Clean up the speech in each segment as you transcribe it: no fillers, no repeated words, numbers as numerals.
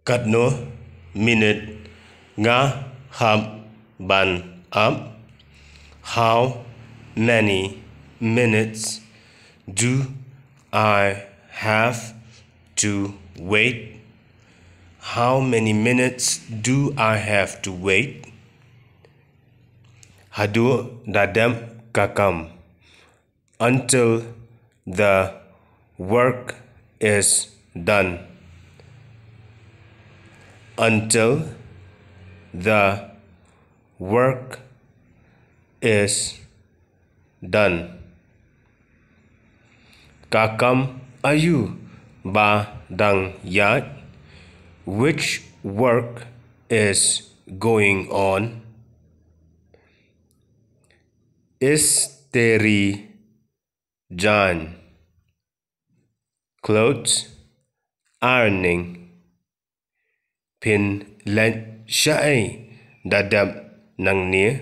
Cắt nó minute nga ham ban am. How many minutes do I have to wait? How many minutes do I have to wait? Hadu dadam kakam until the work is done. Until the work is done. Kakam ayu ba dang yat. Which work is going on? Isteri John. Clothes ironing. Pin len shai dadam nang near.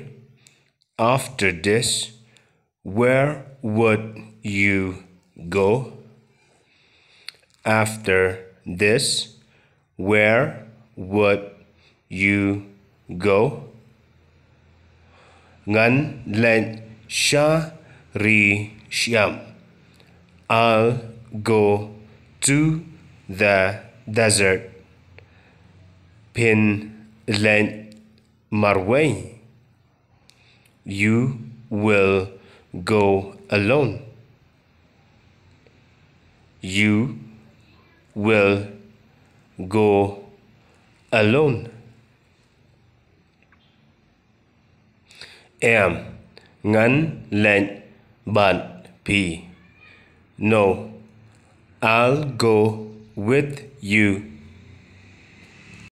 After this, where would you go? After this, where would you go? Ngan len sha ri shiam. I'll go to the desert. Pin len marway. You will go alone. You will go alone. Em ngắn lệnh bạn pi. No, I'll go with you.